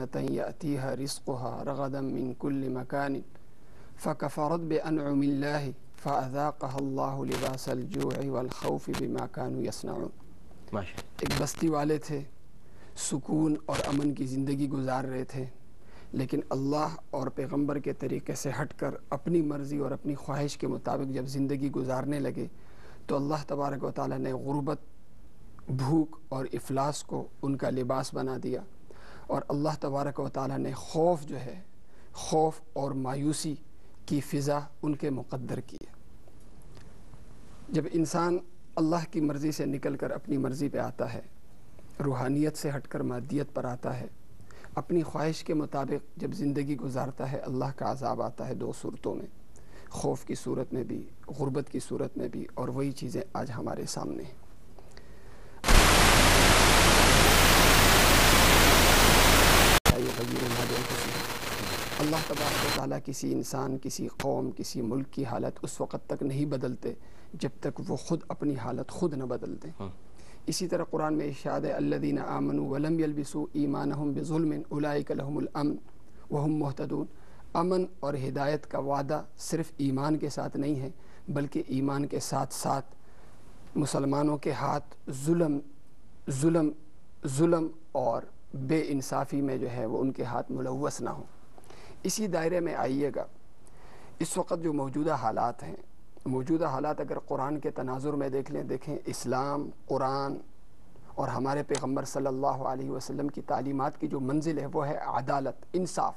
جنة يأتيها رزقها رغدا من كل مكان فكفرت بأنعم الله فأذاقها الله لباس الجوع والخوف بما كانوا يصنعون. ایک بستی والے تھے، سکون اور امن کی زندگی گزار رہے تھے، لیکن اللہ اور پیغمبر کے طریقے سے ہٹ کر اپنی مرضی اور اپنی خواہش کے مطابق جب زندگی گزارنے لگے تو اللہ تبارک و تعالیٰ نے غربت، بھوک اور افلاس کو ان کا لباس بنا دیا، اور اللہ تبارک و تعالیٰ نے خوف جو ہے، خوف اور مایوسی کی فضا ان کے مقدر کی ہے۔ جب انسان اللہ کی مرضی سے نکل کر اپنی مرضی پہ آتا ہے، روحانیت سے ہٹ کر مادیت پر آتا ہے، اپنی خواہش کے مطابق جب زندگی گزارتا ہے، اللہ کا عذاب آتا ہے دو صورتوں میں، خوف کی صورت میں بھی، غربت کی صورت میں بھی، اور وہی چیزیں آج ہمارے سامنے ہیں۔ اللہ تبارک و تعالیٰ کسی انسان، کسی قوم، کسی ملک کی حالت اس وقت تک نہیں بدلتے جب تک وہ خود اپنی حالت خود نہ بدل دیں۔ اسی طرح قرآن میں ارشاد ہے الذین آمنوا ولم یلبسوا ایمانہم بظلم اولئک لہم الامن وہم مہتدون۔ امن اور ہدایت کا وعدہ صرف ایمان کے ساتھ نہیں ہے، بلکہ ایمان کے ساتھ ساتھ مسلمانوں کے ہاتھ ظلم اور بے انصافی میں جو ہے وہ ان کے ہاتھ ملوث نہ ہوں۔ اسی دائرے میں آئیے گا، اس وقت جو موجودہ حالات ہیں، موجودہ حالات اگر قرآن کے تناظر میں دیکھیں اسلام، قرآن اور ہمارے پیغمبر صلی اللہ علیہ وسلم کی تعلیمات کی جو منزل ہے وہ ہے عدالت، انصاف۔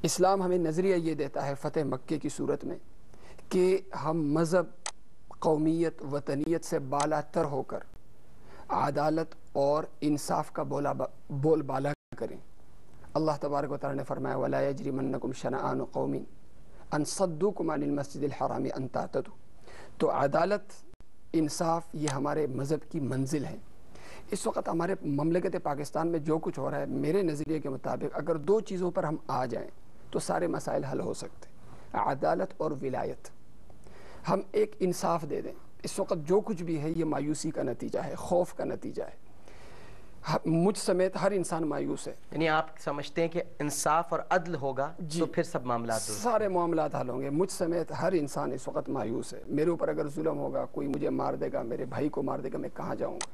اسلام ہمیں نظریہ یہ دیتا ہے فتح مکے کی صورت میں کہ ہم مذہب، قومیت، وطنیت سے بالا تر ہو کر عدالت اور انصاف کا بول بالا کریں۔ اللہ تبارک و تعالیٰ نے فرمایا وَلَا يَجْرِمَنَّكُمْ شَنَآنُ قَوْمٍ أَن صَدُّوكُمْ عَنِ الْمَسْجِدِ الْحَرَامِ أَن تَعْتَدُوا۔ تو عدالت، انصاف یہ ہمارے مذہب کی منزل ہے۔ اس وقت ہمارے مملکت پاکستان میں جو کچھ ہو رہا ہے، میرے نظریے کے مطابق اگر دو چیزوں پر ہم آ جائیں تو سارے مسائل حل ہو سکتے ہیں، عدالت اور ولایت۔ ہم ایک انصاف دے دیں، اس وقت جو کچھ بھی ہے یہ مایوسی کا نتیجہ ہے، خوف کا نتیجہ ہے۔ مجھ سمیت ہر انسان مایوس ہے۔ یعنی آپ سمجھتے ہیں کہ انصاف اور عدل ہوگا تو پھر سب معاملات درست، سارے معاملات حل ہوں گے۔ مجھ سمیت ہر انسان اس وقت مایوس ہے۔ میرے اوپر اگر ظلم ہوگا، کوئی مجھے مار دے گا، میرے بھائی کو مار دے گا، میں کہاں جاؤں گا؟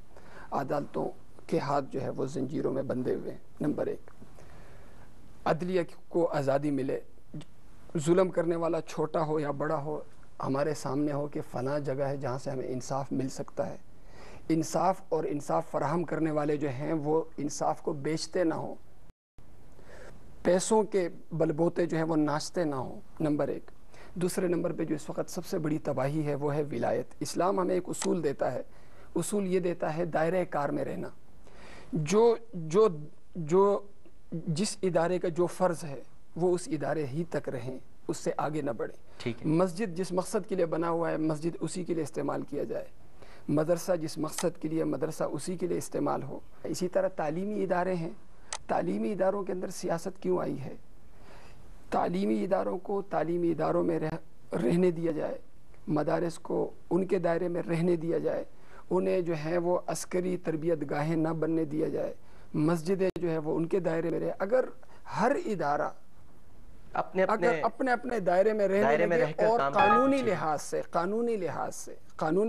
عدالتوں کے ہاتھ جو ہے وہ زنجیروں میں بندھے ہوئے ہیں۔ نمبر ایک، عدلیہ کو آزادی ملے، ظلم کرنے والا چھوٹا ہو یا بڑا ہو ہمارے سامنے ہو کہ فلاں جگہ ہے جہاں سے ہمیں انصاف مل سکتا ہے۔ انصاف اور انصاف فراہم کرنے والے جو ہیں وہ انصاف کو بیچتے نہ ہوں، پیسوں کے بلبوتے جو ہیں وہ ناچتے نہ ہوں، نمبر ایک۔ دوسرے نمبر پہ جو اس وقت سب سے بڑی تباہی ہے وہ ہے ولایت۔ اسلام ہمیں ایک اصول دیتا ہے، اصول یہ دیتا ہے دائرہ کار میں رہنا۔ جس ادارے کا جو فرض ہے وہ اس ادارے ہی تک رہیں، اس سے آگے نہ بڑھیں۔ مسجد جس مقصد کے لیے بنا ہوا ہے مسجد اسی کے لیے استعمال کیا جائے، مدرسہ جس مقصد کے لیے مدرسہ اسی کے لیے استعمال ہو۔ اسی طرح تعلیمی ادارے ہیں، تعلیمی اداروں کے اندر سیاست کیوں آئی ہے؟ تعلیمی اداروں کو تعلیمی اداروں میں رہنے دیا جائے، مدارس کو ان کے دائرے میں رہنے دیا جائے، انہیں جو ہے وہ عسکری تربیت گاہیں نہ بننے دیا جائے، مسجدیں جو ہے وہ ان کے دائرے میں رہے۔ اگر ہر ادارہ اپنے اپنے دائرے میں رہنے لگے اور قانونی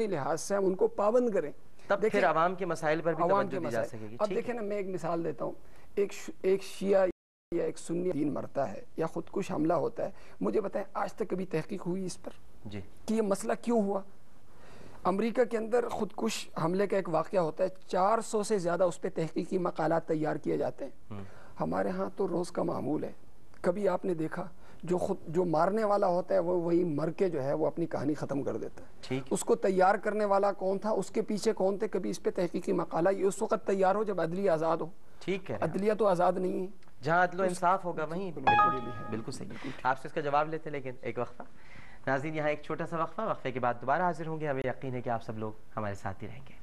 لحاظ سے ہم ان کو پابند کریں، تب پھر عوام کے مسائل پر بھی توجہ دی جا سکے گی۔ اب دیکھیں نا، میں ایک مثال دیتا ہوں، ایک شیعہ یا ایک سنی دین مرتا ہے یا خودکش حملہ ہوتا ہے، مجھے بتائیں آج تک کبھی تحقیق ہوئی اس پر کہ یہ مسئلہ کیوں ہوا؟ امریکہ کے اندر خودکش حملے کا ایک واقعہ ہوتا ہے، 400 سے زیادہ اس پہ تحقیقی مقالات تیار کیے جاتے ہیں۔ ہمارے ہاں تو روز کا معمول ہے۔ کبھی آپ نے دیکھا جو مارنے والا ہوتا ہے وہ وہی مر کے جو ہے وہ اپنی کہانی ختم کر دیتا ہے؟ اس کو تیار کرنے والا کون تھا، اس کے پیچھے کون تھے؟ کبھی اس پہ تحقیقی مقالہ یہ اس وقت تیار ہو جب عدلیہ آزاد ہو۔ ٹھیک ہے، عدلیہ تو آزاد نہیں ہے، جہاں عدل و انصاف ہوگا وہیں بالکل صحیح۔ آپ سے اس کا جواب لیتے، لیکن ایک وقفہ۔ ناظرین یہاں ایک چھوٹا سا وقفہ، وقفے کے بعد دوبارہ حاضر ہوں گے۔ ہمیں یقین ہے کہ آپ سب لوگ ہمارے ساتھ ہی رہیں گے۔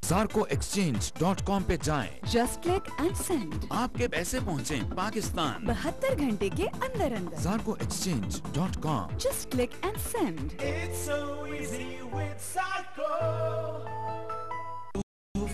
ZarkoExchange.com پہ جائیں، جسٹ کلک اینڈ سینڈ، آپ کے پیسے پہنچیں پاکستان 72 گھنٹے کے اندر اندر۔ ZarkoExchange.com، just click and send. It's so easy with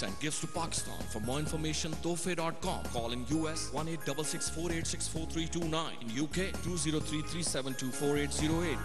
Send gifts to Pakistan. For more information, tohfe.com. Call in US 1866486439. In UK 2033724808.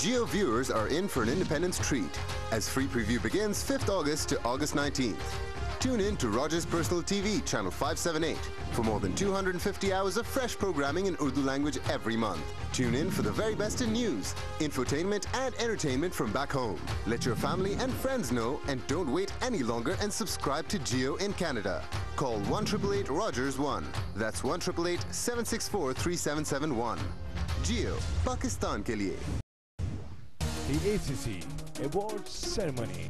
Geo viewers are in for an Independence treat as free preview begins 5th August to August 19th. Tune in to Rogers Personal TV, channel 578, for more than 250 hours of fresh programming in Urdu language every month. Tune in for the very best in news, infotainment and entertainment from back home. Let your family and friends know and don't wait any longer and subscribe to Geo in Canada. Call 1-888-ROGERS-1. That's 1-888-764-3771. Geo, Pakistan ke liye. The ACC Awards Ceremony.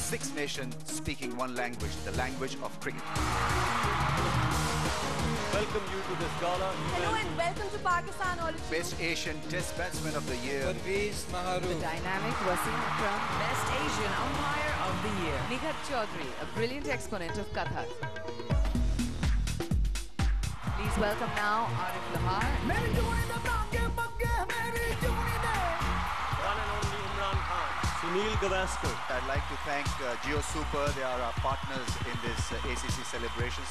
Six nations speaking one language, the language of cricket. Welcome you to this gala. Hello and welcome to Pakistan Olympics. Best Asian Test Batsman of the Year. Parvez Maharoon. The dynamic Wasim Akram. Best Asian Umpire of the Year. Nighat Chaudhary, a brilliant exponent of Kathak. Please welcome now Arif Lahar. Sunil Gavaskar. I'd like to thank Geo Super. They are our partners in this ACC celebrations.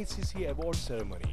ACC Award Ceremony.